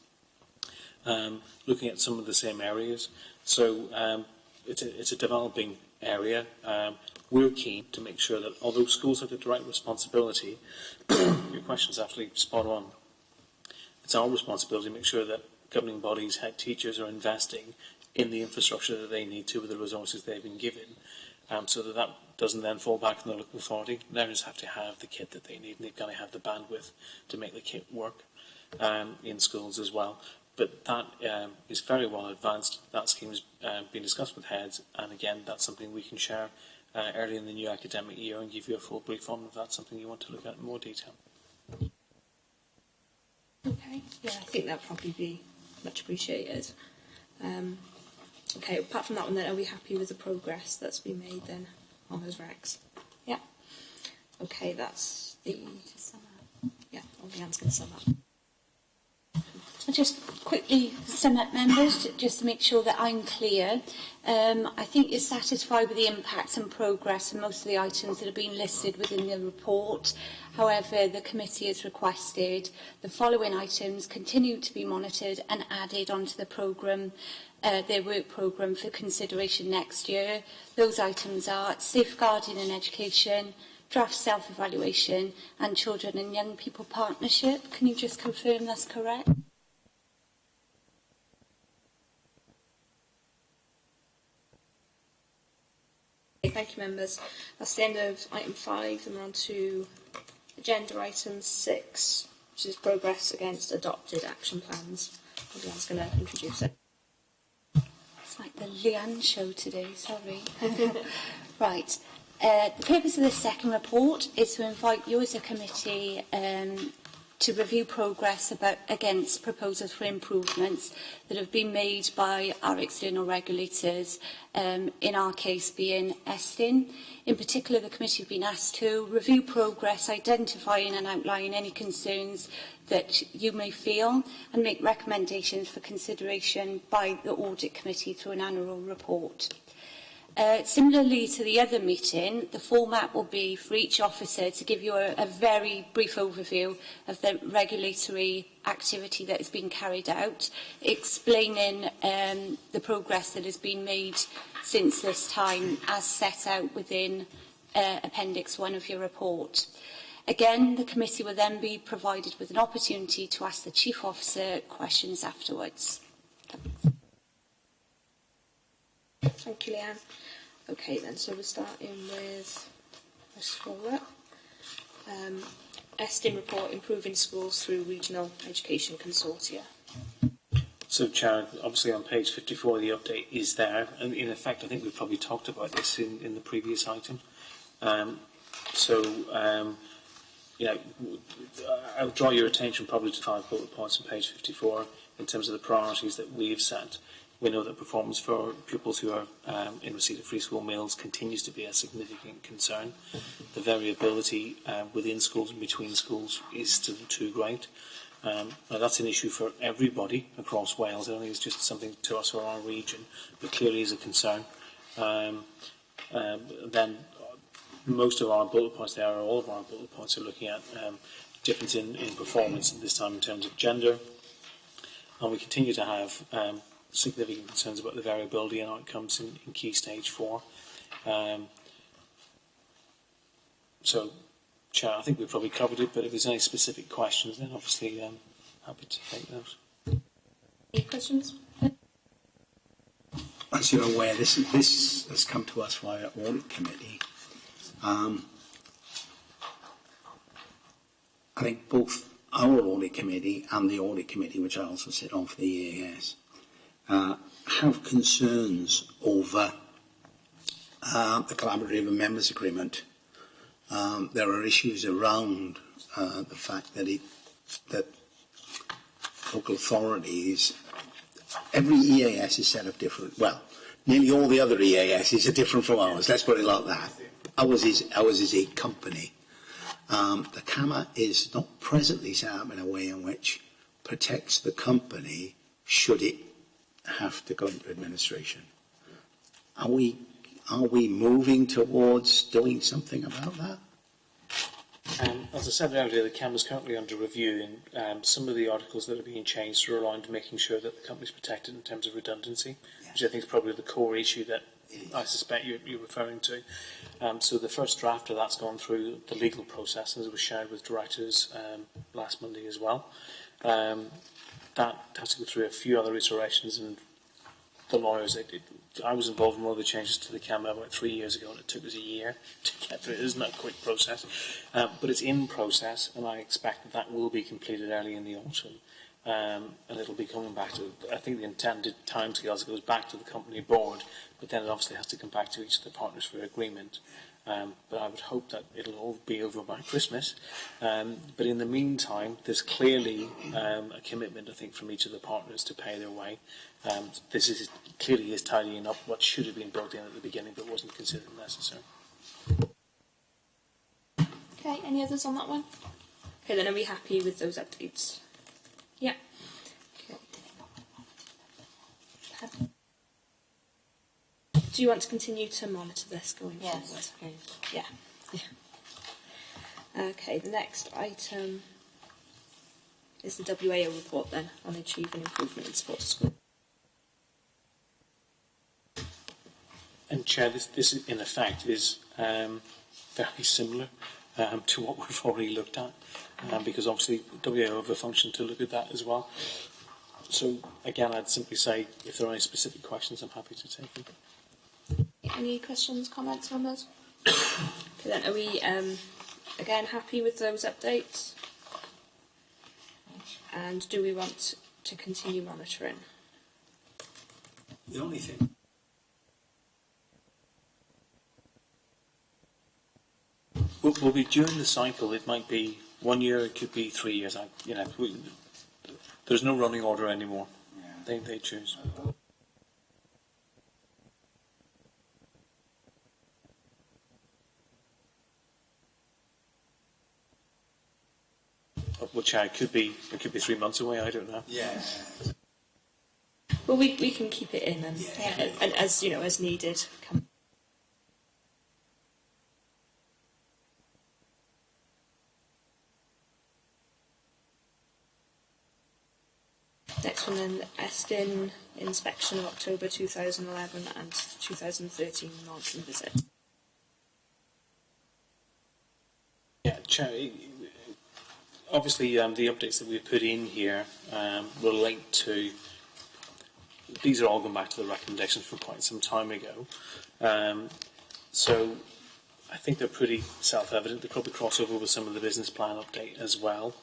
looking at some of the same areas. So it's a developing area. We're keen to make sure that although schools have the direct responsibility, your question's absolutely spot on. It's our responsibility to make sure that governing bodies, head teachers are investing in the infrastructure that they need to with the resources they've been given, so that that doesn't then fall back on the local authority. Learners have to have the kit that they need, and they've got to have the bandwidth to make the kit work in schools as well. But that is very well advanced. That scheme has been discussed with heads, and again, that's something we can share early in the new academic year and give you a full brief on if that's something you want to look at in more detail. Okay, yeah, I think that'd probably be much appreciated. Okay, apart from that one then, are we happy with the progress that's been made then on those recs? Yeah. Okay, that's the... Yeah, Leanne's going to sum up. I'll just quickly sum up, members, just to make sure that I'm clear. I think you're satisfied with the impacts and progress of most of the items that have been listed within the report. However, the committee has requested the following items continue to be monitored and added onto the programme, their work programme for consideration next year. Those items are safeguarding and education, draft self-evaluation and children and young people partnership. Can you just confirm that's correct? Thank you, members. That's the end of item 5, and we're on to agenda items 6, which is progress against adopted action plans. Leanne's going to introduce it. It's like the Leanne show today, sorry. Right. The purpose of this second report is to invite you as a committee to review progress against proposals for improvements that have been made by our external regulators, in our case being Estin. In particular, the committee have been asked to review progress, identifying and outlining any concerns that you may feel, and make recommendations for consideration by the Audit Committee through an annual report. Similarly to the other meeting, the format will be for each officer to give you a very brief overview of the regulatory activity that has been carried out, explaining the progress that has been made since this time as set out within Appendix 1 of your report. Again, the committee will then be provided with an opportunity to ask the Chief Officer questions afterwards. Thank you, Leanne. Okay then, so we're starting with a scroll up. Estin report, improving schools through regional education consortia. So, Chair, obviously on page 54 the update is there, and in effect I think we've probably talked about this in the previous item. You know, I'll draw your attention probably to 5 bullet points on page 54 in terms of the priorities that we've set. We know that performance for pupils who are in receipt of free school meals continues to be a significant concern. The variability within schools and between schools is still too great. Now that's an issue for everybody across Wales. I don't think it's just something to us or our region, but clearly is a concern. Then most of our bullet points there, or all of our bullet points, are looking at difference in performance, this time in terms of gender. And we continue to have significant concerns about the variability in outcomes in Key Stage 4. So, Chair, I think we've probably covered it, but if there's any specific questions, then obviously happy to take those. Any questions? As you're aware, this has come to us via Audit Committee. I think both our Audit Committee and the Audit Committee, which I also sit on for the EAS, have concerns over the Collaborative Members Agreement. There are issues around the fact that local authorities, every EAS is set up different. Well, nearly all the other EASs are different from ours. Let's put it like that. Ours is a company. The CAMA is not presently set up in a way in which protects the company should it have to go into administration. Are we moving towards doing something about that? As I said earlier, the CAM is currently under review, and some of the articles that are being changed are around making sure that the company is protected in terms of redundancy, which I think is probably the core issue that I suspect you're referring to. So the first draft of that's gone through the legal process, and it was shared with directors last Monday as well. That has to go through a few other iterations, and the lawyers, I was involved in one of the changes to the CAMA about 3 years ago, and it took us a year to get through it. It isn't a quick process, but it's in process, and I expect that will be completed early in the autumn. And it'll be coming back to, I think the intended timescales goes back to the company board, but then it obviously has to come back to each of the partners for agreement. But I would hope that it'll all be over by Christmas. But in the meantime, there's clearly a commitment, I think, from each of the partners to pay their way. This is clearly is tidying up what should have been built in at the beginning, but wasn't considered necessary. Okay, any others on that one? Okay, then are we happy with those updates? Yeah. Okay. Do you want to continue to monitor this going forward? Yes, please. Yeah. Okay, the next item is the WAO report then on achieving improvement in support to school. And Chair, this in effect is very similar to what we've already looked at, because obviously WAO have a function to look at that as well. So again, I'd simply say if there are any specific questions, I'm happy to take them. Any questions, comments, members? Okay, then are we again happy with those updates? And do we want to continue monitoring? The only thing. Will be during the cycle. It might be 1 year. It could be 3 years. There's no running order anymore. Yeah. They choose. Which it could be 3 months away. I don't know. Yeah. Well, we can keep it in and as you know, as needed. Next one then, Estin inspection of October 2011 and 2013 monitoring visit. Yeah, Chair. Obviously, the updates that we've put in here relate to. These are all going back to the recommendations from quite some time ago. So I think they're pretty self-evident. They probably cross over with some of the business plan update as well,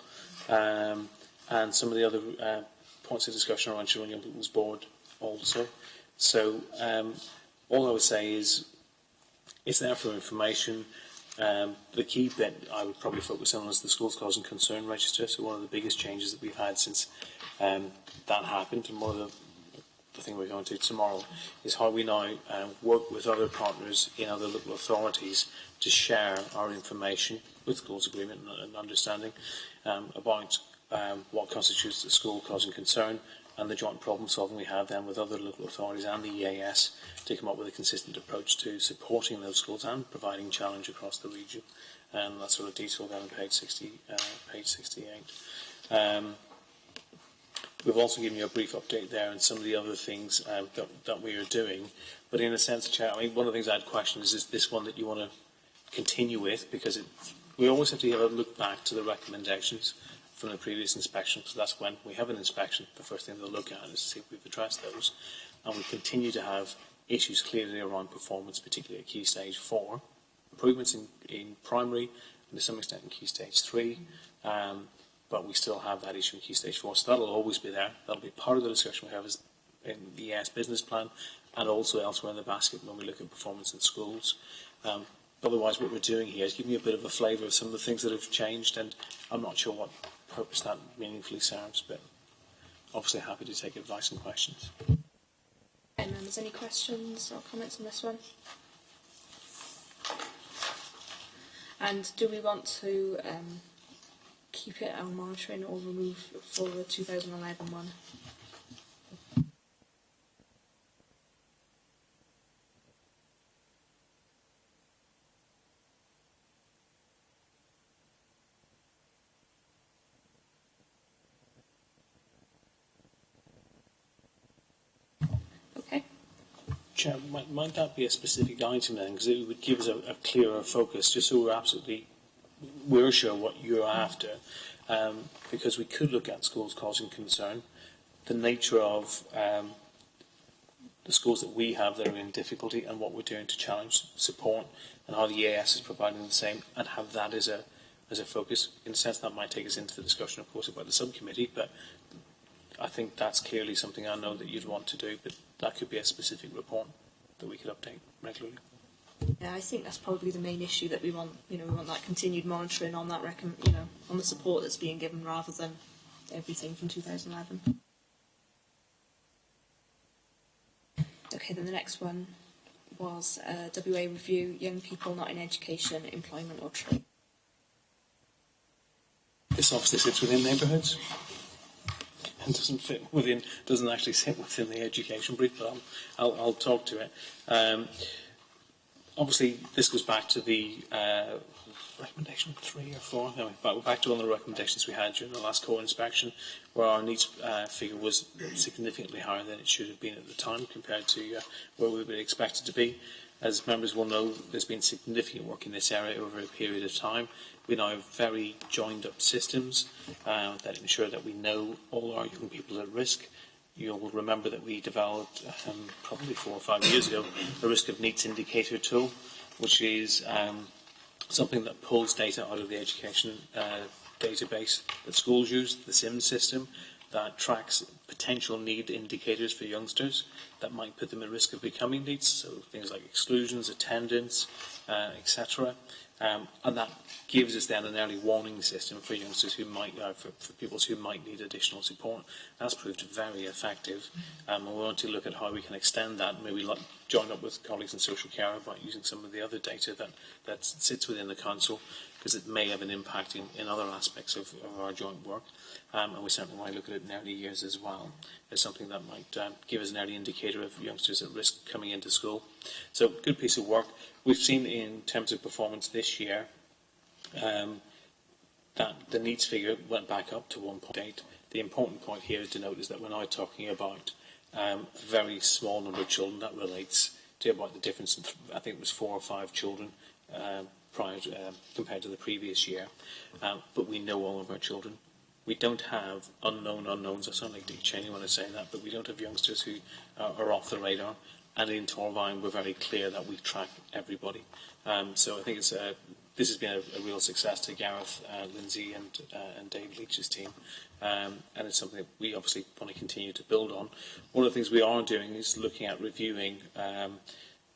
and some of the other points of discussion around Children and Young People's Board also. So all I would say is it's there for information. The key bit I would probably focus on is the Schools Cause and Concern Register. So one of the biggest changes that we've had since that happened, and one of the thing we're going to do tomorrow, is how we now work with other partners in other local authorities to share our information with schools agreement and understanding about what constitutes a school causing concern, and the joint problem solving we have then with other local authorities and the EAS to come up with a consistent approach to supporting those schools and providing challenge across the region. And that's sort of detailed down on page 68. We've also given you a brief update there on some of the other things that we are doing. But in a sense, Chair, I mean, one of the things I had questioned is this one that you want to continue with, because we always have to have a look back to the recommendations from the previous inspection. So that's when we have an inspection, the first thing they'll look at is to see if we've addressed those. And we continue to have issues clearly around performance, particularly at Key Stage 4. Improvements in primary, and to some extent in Key Stage 3. But we still have that issue in Key Stage 4, so that'll always be there. That'll be part of the discussion we have in the ES business plan, and also elsewhere in the basket when we look at performance in schools. Otherwise, what we're doing here is giving you a bit of a flavour of some of the things that have changed, and I'm not sure what purpose that meaningfully serves, but obviously happy to take advice and questions. And members, any questions or comments on this one? And do we want to keep it on monitoring or remove for the 2011 one? Okay. Chair, might that be a specific item then, because it would give us a clearer focus, just so we're sure what you're after, because we could look at schools causing concern, the nature of the schools that we have that are in difficulty and what we're doing to challenge support, and how the EAS is providing the same, and have that as a focus. In a sense, that might take us into the discussion, of course, about the subcommittee, but I think that's clearly something I know that you'd want to do, but that could be a specific report that we could update regularly. Yeah, I think that's probably the main issue that we want. You know, we want that continued monitoring on that, on the support that's being given, rather than everything from 2011. Okay, then the next one was WA review: young people not in education, employment or trade. This obviously sits within neighbourhoods and doesn't actually sit within the education brief, but I'll talk to it. Obviously, this goes back to the recommendation 3 or 4. Anyway, back to one of the recommendations we had during the last core inspection, where our needs figure was significantly higher than it should have been at the time compared to where we would expect it to be. As members will know, there's been significant work in this area over a period of time. We now have very joined-up systems that ensure that we know all our young people at risk. You'll remember that we developed, probably 4 or 5 years ago, a risk of needs indicator tool, which is something that pulls data out of the education database that schools use, the SIM system, that tracks potential need indicators for youngsters that might put them at risk of becoming neets, so things like exclusions, attendance, etc. And that gives us then an early warning system for youngsters who might, for pupils who might need additional support. That's proved very effective, and we want to look at how we can extend that, maybe join up with colleagues in social care about using some of the other data that sits within the council, because it may have an impact in other aspects of our joint work. And we certainly want to look at it in early years as well, as something that might give us an early indicator of youngsters at risk coming into school. So, good piece of work. We've seen in terms of performance this year that the needs figure went back up to 1.8. The important point here to note is that we're now talking about a very small number of children. That relates to about the difference in, I think it was 4 or 5 children compared to the previous year. But we know all of our children. We don't have unknown unknowns. I sound like Dick Cheney when I say that, but we don't have youngsters who are off the radar. And in Torvine, we're very clear that we track everybody. So I think this has been a real success to Gareth, Lindsay and Dave Leach's team. And it's something that we obviously want to continue to build on. One of the things we are doing is looking at reviewing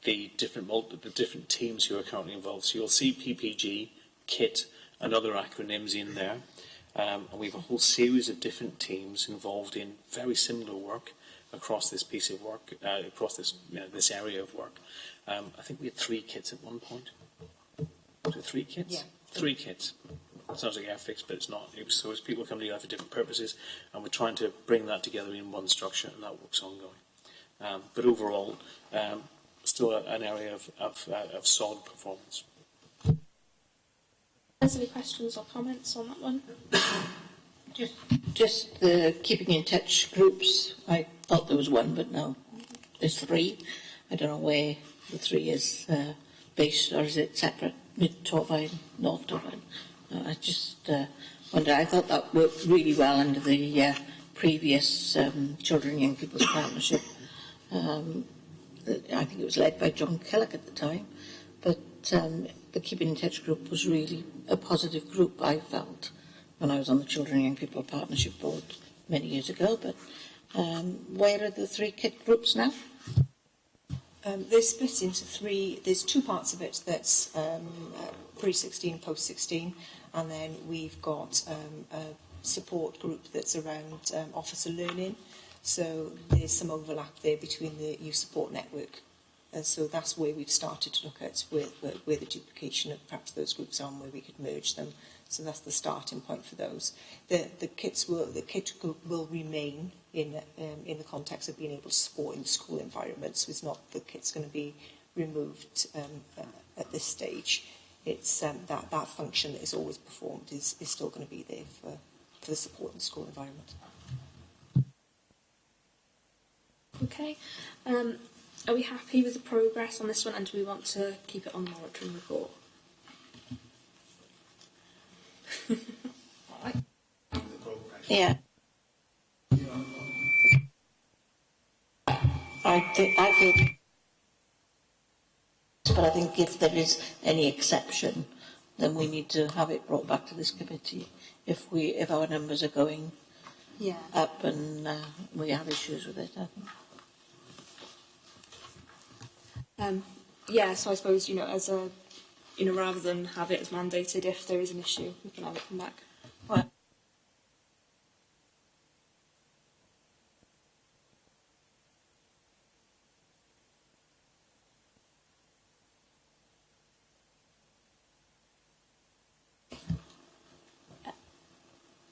the different teams who are currently involved. So you'll see PPG, KIT, and other acronyms in there. And we have a whole series of different teams involved in very similar work across this piece of work, across this this area of work. I think we had 3 kits at one point. Was it 3 kits? Yeah. 3 kits. It sounds like Airfix, but it's not. So as people come together for different purposes, and we're trying to bring that together in one structure, and that work's ongoing. But overall, still an area of solid performance. Any questions or comments on that one? Just the keeping in touch groups. I thought there was 1, but no, there's 3. I don't know where the 3 is based, or is it separate? Mid Torvine, North Torvine. I just wonder. I thought that worked really well under the previous Children and Young People's Partnership. I think it was led by John Killock at the time, but the Keeping in Touch group was really a positive group, I felt, when I was on the Children and Young People Partnership Board many years ago. But where are the 3 KIT groups now? They're split into 3. There's 2 parts of it that's pre-16, post-16, and then we've got a support group that's around officer learning. So there's some overlap there between the youth support network. So that's where we've started to look at where the duplication of perhaps those groups are and where we could merge them. So that's the starting point for those. The KIT group will remain in the context of being able to support in school environments. So it's not the KIT's going to be removed at this stage. It's that function that is always performed is still going to be there for the support in the school environment. Okay. Are we happy with the progress on this one, and do we want to keep it on the monitoring report? Yeah. I think, but I think if there is any exception, then we need to have it brought back to this committee. If our numbers are going up and we have issues with it, I think. So I suppose, as a, rather than have it as mandated, if there is an issue, we can have it come back. Well,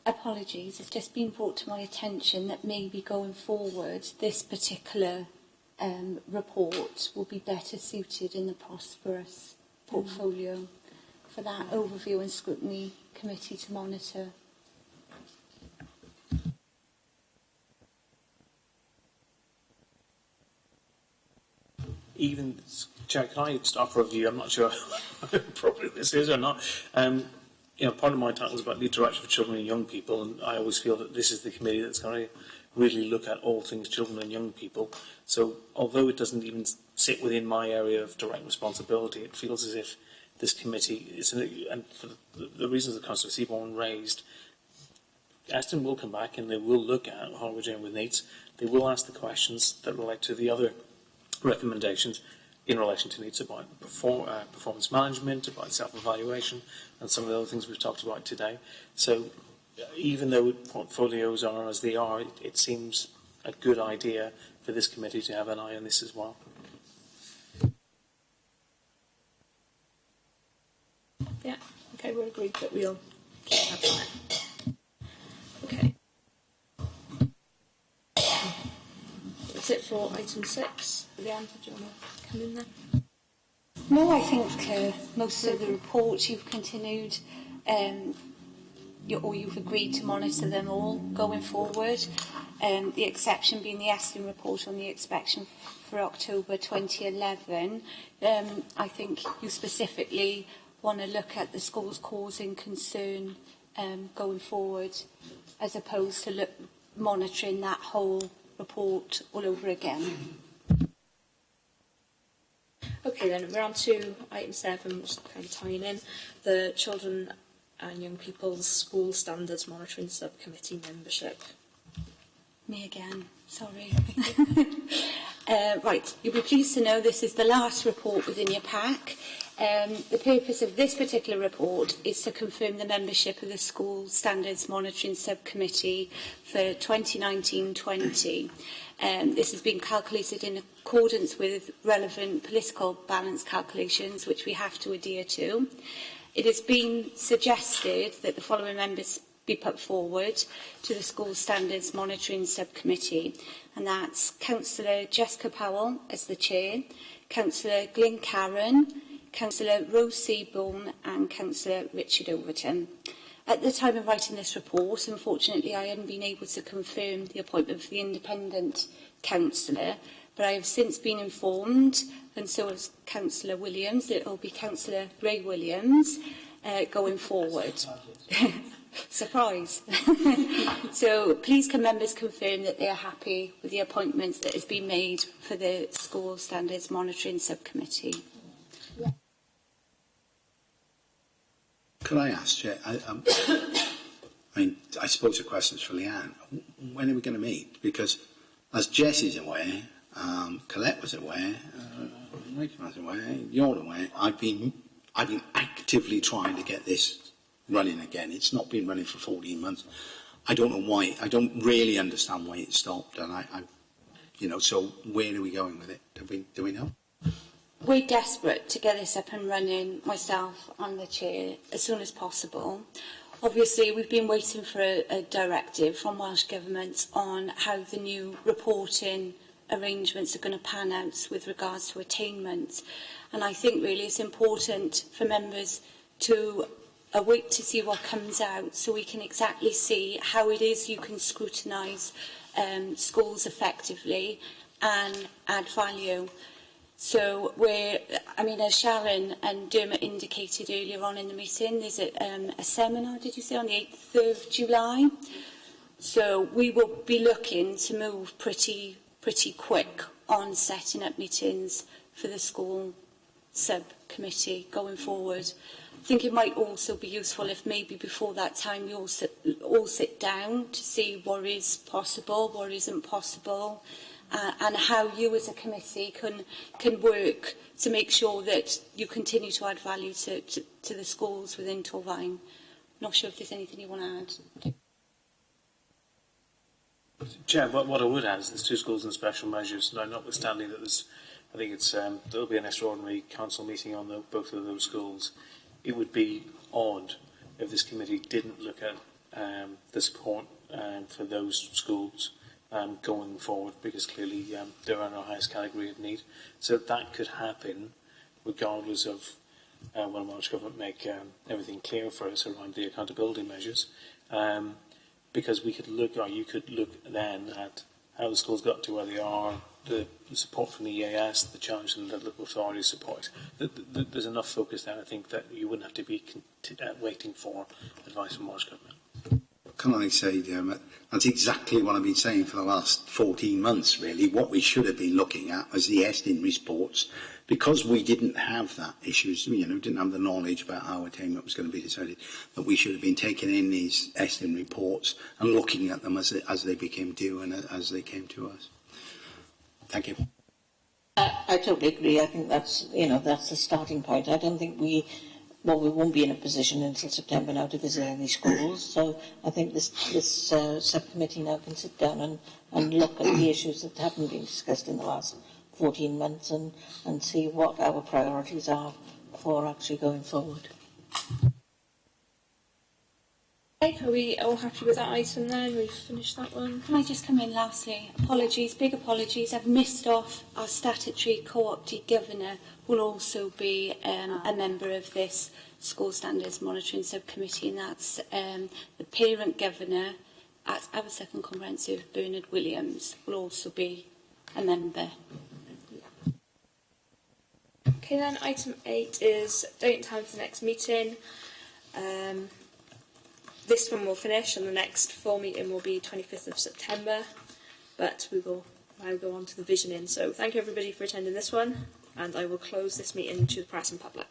apologies, it's just been brought to my attention that maybe going forward, this particular report will be better suited in the Prosperous portfolio for that overview and scrutiny committee to monitor. Even, Chair, can I start for a view? I'm not sure how appropriate this is or not. Part of my title is about Lead Director for Children and Young People, and I always feel that this is the committee that's going to really look at all things children and young people. So although it doesn't even sit within my area of direct responsibility, it feels as if this committee, and for the reasons that Councillor Seaborn raised, Aston will come back and they will look at how we're doing with needs. They will ask the questions that relate to the other recommendations in relation to needs about performance management, about self-evaluation, and some of the other things we've talked about today. So even though portfolios are as they are, it seems a good idea for this committee to have an eye on this as well. Yeah, okay, we're agreed that we'll keep that on it. Okay. That's it for item 6. Leanne, do you want to come in there? No, I think most of the reports you've continued, or you've agreed to monitor them all going forward. The exception being the Aston report on the inspection for October 2011. I think you specifically want to look at the schools causing concern going forward, as opposed to monitoring that whole report all over again. Okay, then we're on to item 7, just kind of tying in the Children and Young People's School Standards Monitoring Subcommittee membership. Me again, sorry. Right, you'll be pleased to know this is the last report within your pack. The purpose of this particular report is to confirm the membership of the School Standards Monitoring Subcommittee for 2019-20. This has been calculated in accordance with relevant political balance calculations, which we have to adhere to. It has been suggested that the following members be put forward to the School Standards Monitoring Subcommittee, and that's Councillor Jessica Powell as the Chair, Councillor Glyn Caron, Councillor Rose Seaborn and Councillor Richard Overton. At the time of writing this report, unfortunately, I hadn't been able to confirm the appointment of the independent councillor, but I have since been informed, and so has Councillor Williams, that it will be Councillor Ray Williams going forward. Surprise. So please can members confirm that they are happy with the appointments that has been made for the School Standards Monitoring Subcommittee. Yeah. Could I ask, Chair, I suppose the question is for Leanne. When are we going to meet? Because as Jessie's aware, Colette was aware, Rachel was aware, you're aware, I've been actively trying to get this running again. It's not been running for 14 months. I don't know why. I don't really understand why it stopped. And so where are we going with it? Do we know? We're desperate to get this up and running, myself and the Chair, as soon as possible. Obviously, we've been waiting for a directive from Welsh Government on how the new reporting arrangements are going to pan out with regards to attainment. And I think really it's important for members to wait to see what comes out so we can exactly see how it is you can scrutinise schools effectively and add value. So as Sharon and Dermot indicated earlier on in the meeting, there's a seminar, did you say, on the 8th of July? So we will be looking to move pretty quick on setting up meetings for the school subcommittee going forward. I think it might also be useful if maybe before that time we all sit down to see what is possible, what isn't possible, and how you as a committee can work to make sure that you continue to add value to the schools within Torfaen. Not sure if there's anything you want to add. Chair, what I would add is there's 2 schools in special measures, now notwithstanding that there'll be an extraordinary council meeting on both of those schools. It would be odd if this committee didn't look at the support for those schools going forward, because clearly they're in our highest category of need. So that could happen regardless of when Welsh Government make everything clear for us around the accountability measures. Because we could look, or you could look then at how the schools got to where they are, the support from the EAS, the challenge and the local authority support. There's enough focus there, I think, that you wouldn't have to be waiting for advice from Welsh Government. can I say, Dermot? That's exactly what I've been saying for the last 14 months, really. What we should have been looking at was the Estin reports, because we didn't have that issues, didn't have the knowledge about how attainment was going to be decided, that we should have been taking in these Estin reports and looking at them as they became due and as they came to us. Thank you. I totally agree. I think that's the starting point. I don't think we won't be in a position until September now to visit any schools. So I think this subcommittee now can sit down and look at the issues that haven't been discussed in the last 14 months and see what our priorities are for actually going forward. Okay, are we all happy with that item then? We've finished that one. Can I just come in lastly? Apologies, big apologies. I've missed off our statutory co-opted governor will also be a member of this school standards monitoring subcommittee, and that's the parent governor at our second comprehensive, Bernard Williams, will also be a member. Okay then, item 8 is date and time for the next meeting. This one will finish and the next full meeting will be 25th of September, but we will now go on to the visioning. So thank you everybody for attending this one, and I will close this meeting to the press and public.